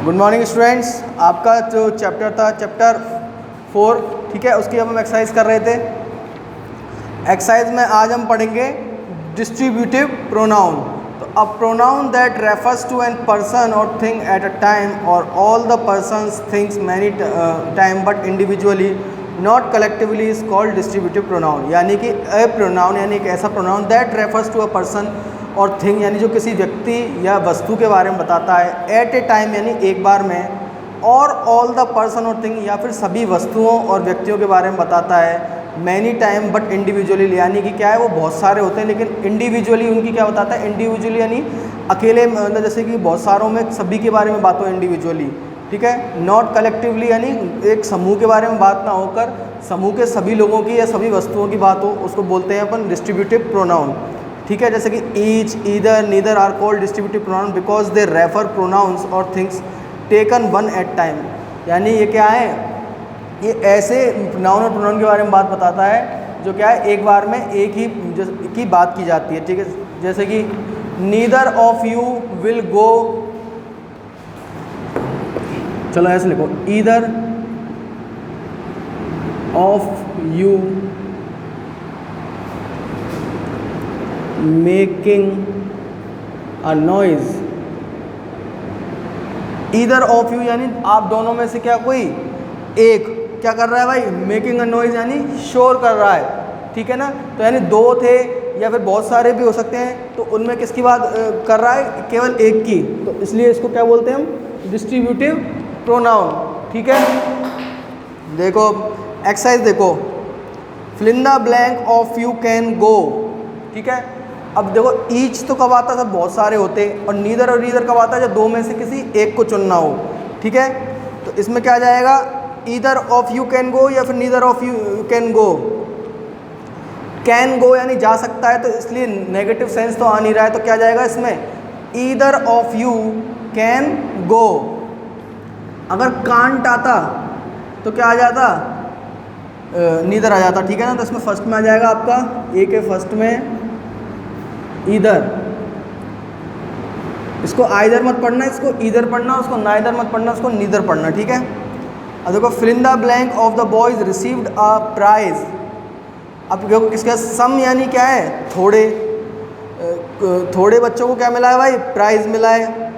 Good morning students. आपका जो chapter था चैप्टर 4, ठीक है, उसकी अब हम एक्सरसाइज कर रहे थे। एक्सरसाइज में आज हम पढ़ेंगे डिस्ट्रीब्यूटिव प्रोनाउन। तो a pronoun that refers to an person or thing at a time or all the persons things many time but individually not collectively is called distributive pronoun. यानी कि अ प्रोनाउन यानी एक ऐसा pronoun that refers to a person or thing यानी जो किसी व्यक्ति या वस्तु के बारे में बताता है, एट ए टाइम यानी एक बार में, और all the person or thing या फिर सभी वस्तुओं और व्यक्तियों के बारे में बताता है, मैनी टाइम बट इंडिविजुअली यानी कि क्या है वो बहुत सारे होते हैं लेकिन इंडिविजुअली उनकी क्या बताता है, इंडिविजुअली यानी अकेले, मतलब जैसे कि बहुत सारों में सभी के बारे में बात हो इंडिविजुअली, ठीक है। नॉट कलेक्टिवली यानी एक समूह के बारे में बात ना होकर समूह के सभी लोगों की या सभी वस्तुओं की बात हो, उसको बोलते हैं अपन डिस्ट्रीब्यूटिव प्रोनाउन, ठीक है। जैसे कि each, either, neither are called distributive pronoun because they refer pronouns और things taken one at time. यानी ये क्या है, ये ऐसे नाउन और प्रोनाउन के बारे में बात बताता है जो क्या है एक बार में एक ही की बात की जाती है, ठीक है। जैसे कि neither of you will go, चलो ऐसे लिखो, either of you making a noise. Either of you यानी आप दोनों में से क्या कोई एक क्या कर रहा है भाई, मेकिंग अ नॉइज यानी शोर कर रहा है, ठीक है ना। तो यानी दो थे या फिर बहुत सारे भी हो सकते हैं, तो उनमें किसकी बात कर रहा है, केवल एक की, तो इसलिए इसको क्या बोलते हैं हम, डिस्ट्रीब्यूटिव प्रोनाउन, ठीक है। देखो एक्सरसाइज देखो, fill in the blank of you can go, ठीक है। अब देखो ईच तो कब आता है जब बहुत सारे होते, और नीदर और नीदर कब आता है जब दो में से किसी एक को चुनना हो, ठीक है। तो इसमें क्या जाएगा, ईदर ऑफ यू कैन गो या फिर neither of you can go. Can go यानी जा सकता है, तो इसलिए नेगेटिव सेंस तो आ नहीं रहा है, तो क्या जाएगा इसमें, ईदर ऑफ यू कैन गो। अगर कांट आता तो क्या आ जाता, नीदर आ जाता, ठीक है ना। तो इसमें फर्स्ट में आ जाएगा आपका, ए के फर्स्ट में ईदर, इसको आइदर मत पढ़ना, इसको ईदर पढ़ना, उसको नाइदर मत पढ़ना, उसको नीदर पढ़ना, ठीक है। अब देखो fill in the blank of the boys received a prize. अब देखो किसका, सम यानी क्या है, थोड़े, थोड़े बच्चों को क्या मिला है भाई, प्राइज मिला है।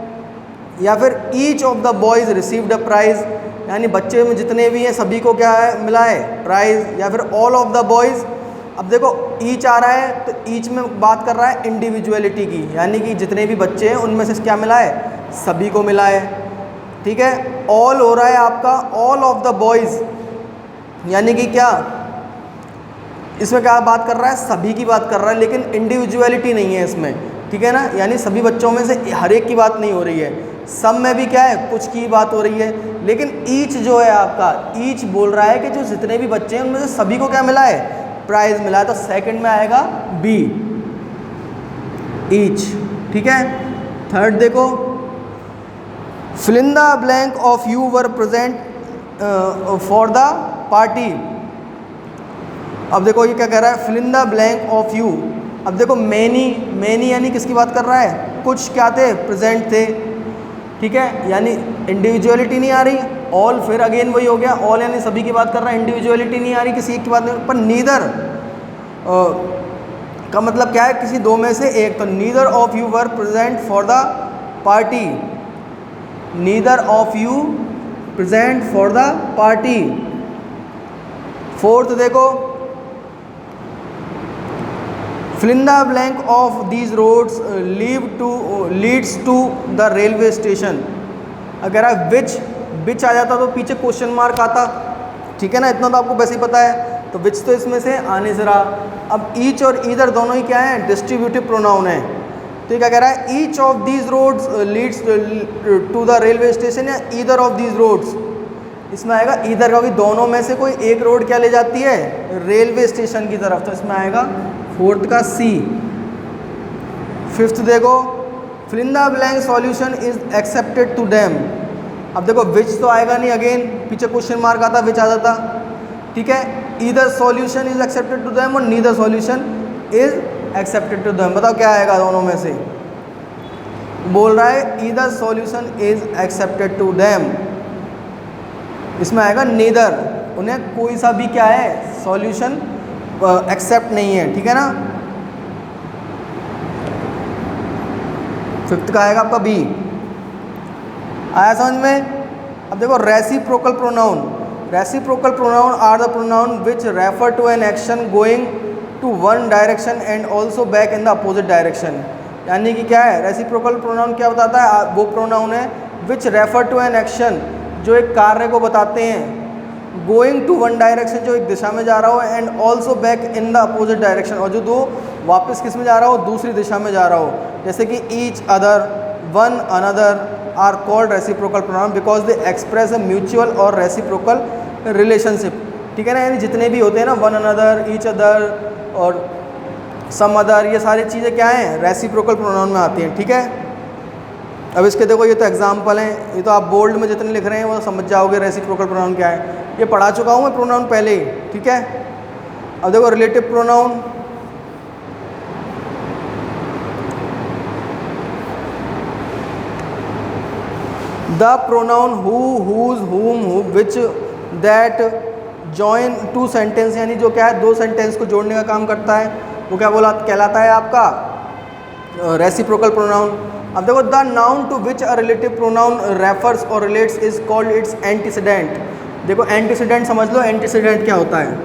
या फिर each of the boys received a prize यानी बच्चे में जितने भी हैं सभी को क्या है मिला है, प्राइज। या फिर ऑल ऑफ द बॉयज, अब देखो ईच आ रहा है तो ईच में बात कर रहा है इंडिविजुअलिटी की, यानी कि जितने भी बच्चे हैं उनमें से क्या मिला है, सभी को मिला है, ठीक है। ऑल हो रहा है आपका, ऑल ऑफ द बॉयज यानी कि क्या, इसमें क्या बात कर रहा है, सभी की बात कर रहा है, लेकिन इंडिविजुअलिटी नहीं है इसमें, ठीक है ना। यानी सभी बच्चों में से हर एक की बात नहीं हो रही है, सब में भी क्या है कुछ की बात हो रही है, लेकिन ईच जो है आपका, ईच बोल रहा है कि जो जितने भी बच्चे हैं उनमें से सभी को क्या मिला है, प्राइज मिला है। तो सेकंड में आएगा बी, ईच, ठीक है। थर्ड देखो, fill in the blank of you were present for the party. अब देखो ये क्या कह रहा है, fill in the blank of you. अब देखो मैनी, मैनी यानी किसकी बात कर रहा है, कुछ क्या थे, प्रेजेंट थे, ठीक है। यानी इंडिविजुअलिटी नहीं आ रही, ऑल फिर अगेन वही हो गया, ऑल यानी सभी की बात कर रहा है, इंडिविजुअलिटी नहीं आ रही, किसी एक की बात नहीं। पर नीदर का मतलब क्या है, किसी दो में से एक। तो neither of you were present for the party, neither of you present for the party. Fourth देखो, fill in the blank of these roads leads to the railway station. अगर आप विच आ जाता तो पीछे क्वेश्चन मार्क आता, ठीक है ना, इतना तो आपको वैसे ही पता है। तो विच तो इसमें से आने से रहा। अब ईच और ईदर दोनों ही क्या है, डिस्ट्रीब्यूटिव प्रोनाउन है। तो ये क्या कह रहा है, each of these roads leads to the railway station, या ईदर ऑफ दीज रोड्स, इसमें आएगा ईदर का, भी दोनों में से कोई एक रोड क्या ले जाती है, रेलवे स्टेशन की तरफ, तो इसमें आएगा फोर्थ का सी। फिफ्थ देखो, fill in the blank solution is accepted to them. अब देखो विच तो आएगा नहीं, अगेन पीछे क्वेश्चन मार्क आता, विच आ जाता, ठीक है। Either solution is accepted to them और neither solution is accepted to them. बताओ क्या आएगा दोनों में से, बोल रहा है either solution is accepted to them, इसमें आएगा नीदर, उन्हें कोई सा भी क्या है सॉल्यूशन एक्सेप्ट नहीं है, ठीक है ना। फिफ्थ का आएगा आपका बी। आया समझ में। अब देखो reciprocal pronoun, reciprocal pronoun are the pronoun which refer to an action going to one direction and also back in the opposite direction. यानी कि क्या है रेसिप्रोकल प्रोनाउन, क्या बताता है, वो प्रोनाउन है विच रेफर टू एन एक्शन, जो एक कार्य को बताते हैं, गोइंग टू वन डायरेक्शन, जो एक दिशा में जा रहा हो, and also back in the opposite direction, और जो दो वापस किस में जा रहा हो, दूसरी दिशा में जा रहा हो। जैसे कि each other, one another are called reciprocal pronoun because they express a mutual or reciprocal relationship, ठीक है ना। यानी जितने भी होते हैं ना, वन अनदर, ईच अदर और सम अदर, ये सारी चीज़ें क्या हैं, रेसिप्रोकल प्रोनाउन में आती हैं, ठीक है। अब इसके देखो ये तो एग्जाम्पल हैं, ये तो आप बोल्ड में जितने लिख रहे हैं वो समझ जाओगे रेसिप्रोकल प्रोनाउन क्या है, ये पढ़ा चुका हूँ मैं प्रोनाउन पहले ही, ठीक है। अब देखो relative pronoun, the pronoun who, whose, whom, who, which, that, join two sentence, यानी जो क्या है दो सेंटेंस को जोड़ने का काम करता है, वो क्या बोला कहलाता है आपका रेसिप्रोकल प्रोनाउन। अब देखो the noun to which a relative pronoun refers और relates is called its antecedent. देखो एंटीसीडेंट समझ लो, एंटीसीडेंट क्या होता है,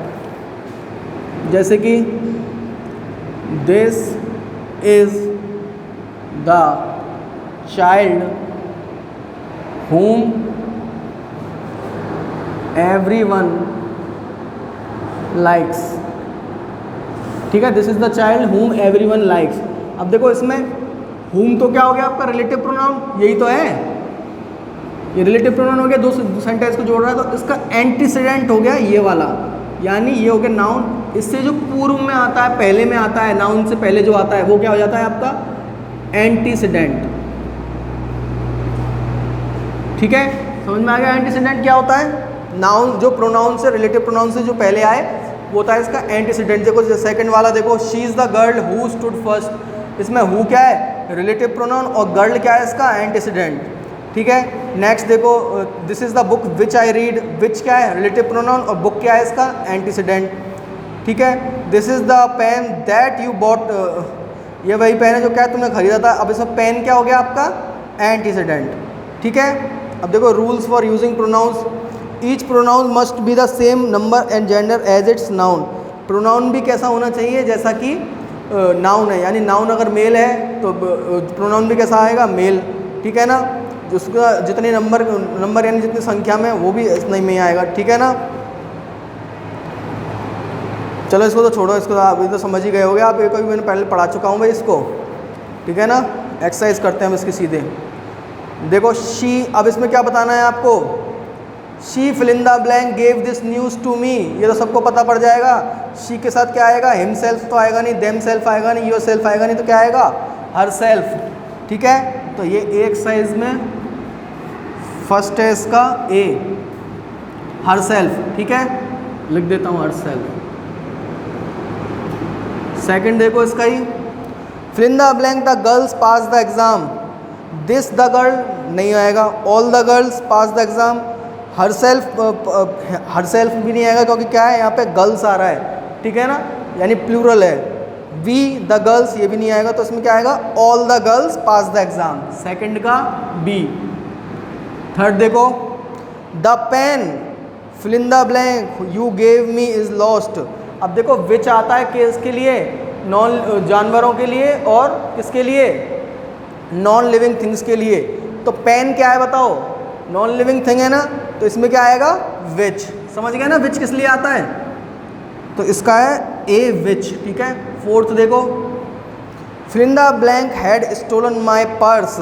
जैसे कि this is the child whom everyone likes, ठीक है, this is the child whom everyone likes। अब देखो इसमें whom तो क्या हो गया आपका रिलेटिव प्रोनाउन, यही तो है, ये रिलेटिव प्रोनाउन हो गया, दो सेंटेंस को जोड़ रहा है, तो इसका एंटीसीडेंट हो गया ये वाला, यानी ये हो गया नाउन, इससे जो पूर्व में आता है, पहले में आता है, नाउन से पहले जो आता है वो क्या हो जाता है आपका एंटीसीडेंट, ठीक है। समझ में आ गया एंटीसीडेंट क्या होता है, नाउन जो प्रोनाउन से रिलेटिव प्रोनाउन से जो पहले आए वो होता है इसका एंटीसीडेंट। देखो सेकंड वाला देखो, she is the girl who stood first, इसमें हु क्या है रिलेटिव प्रोनाउन और गर्ल क्या है इसका एंटीसीडेंट, ठीक है। नेक्स्ट देखो this is the book which I read, which क्या है रिलेटिव प्रोनाउन और बुक क्या है इसका एंटीसीडेंट, ठीक है। This is the pen that you bought, ये वही पेन है जो क्या है तुमने खरीदा था, अब इसमें पेन क्या हो गया आपका एंटीसीडेंट, ठीक है। अब देखो rules for using pronouns, each pronoun must be the same number and gender as its noun. Pronoun भी कैसा होना चाहिए जैसा कि नाउन है, यानी नाउन अगर मेल है तो प्रोनाउन भी कैसा आएगा मेल, ठीक है ना। जिसका जितने नंबर यानी जितनी संख्या में वो भी इतना ही में आएगा, ठीक है ना। चलो इसको तो छोड़ो, इसको आप ये तो समझ ही गए होगे आप, ये कोई मैंने पहले पढ़ा चुका हूँ भाई इसको, ठीक है ना। एक्सरसाइज करते हैं हम इसके सीधे। देखो शी, अब इसमें क्या बताना है आपको, she fill in the blank gave this news to me, ये तो सबको पता पड़ जाएगा। शी के साथ क्या आएगा, हिम सेल्फ तो आएगा नहीं, देम सेल्फ आएगा नहीं, योर सेल्फ आएगा नहीं, तो क्या आएगा हर सेल्फ, ठीक है। तो ये एक साइज में फर्स्ट है इसका ए, हर सेल्फ, ठीक है, लिख देता हूँ हर सेल्फ। सेकंड देखो इसका ही, fill in the blank the girls pass the exam, this the girl नहीं आएगा, all the girls pass the exam, herself भी नहीं आएगा क्योंकि क्या है यहाँ पे गर्ल्स आ रहा है, ठीक है ना, यानी प्लूरल है। वी द गर्ल्स ये भी नहीं आएगा, तो इसमें क्या आएगा all the girls pass the exam, second का बी। थर्ड देखो the pen fill in the blank you gave me is lost. अब देखो विच आता है किसके लिए, नॉन जानवरों के लिए और किसके लिए नॉन लिविंग थिंग्स के लिए। तो पेन क्या है बताओ, नॉन लिविंग थिंग है ना, तो इसमें क्या आएगा विच, समझ गए ना विच किस लिए आता है, तो इसका है ए विच, ठीक है। फोर्थ देखो fill in the blank had stolen my purse,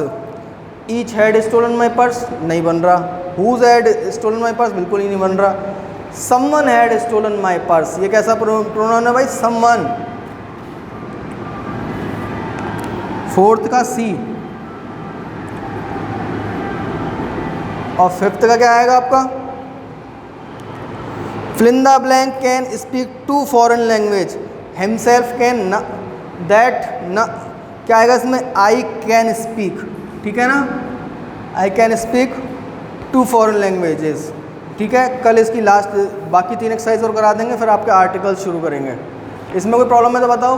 each had stolen my purse नहीं बन रहा, whose had stolen my purse बिल्कुल ही नहीं बन रहा, someone had stolen my purse, ये कैसा प्रोनाउन है भाई समवन। फोर्थ का सी, और फिफ्थ का क्या आएगा आपका, fill in the blank can speak two foreign language, himself can न, दैट न, क्या आएगा इसमें आई कैन स्पीक, ठीक है ना। I can speak 2 foreign languages, ठीक है। कल इसकी लास्ट बाकी 3 एक्सरसाइज और करा देंगे, फिर आपके आर्टिकल शुरू करेंगे। इसमें कोई प्रॉब्लम है तो बताओ।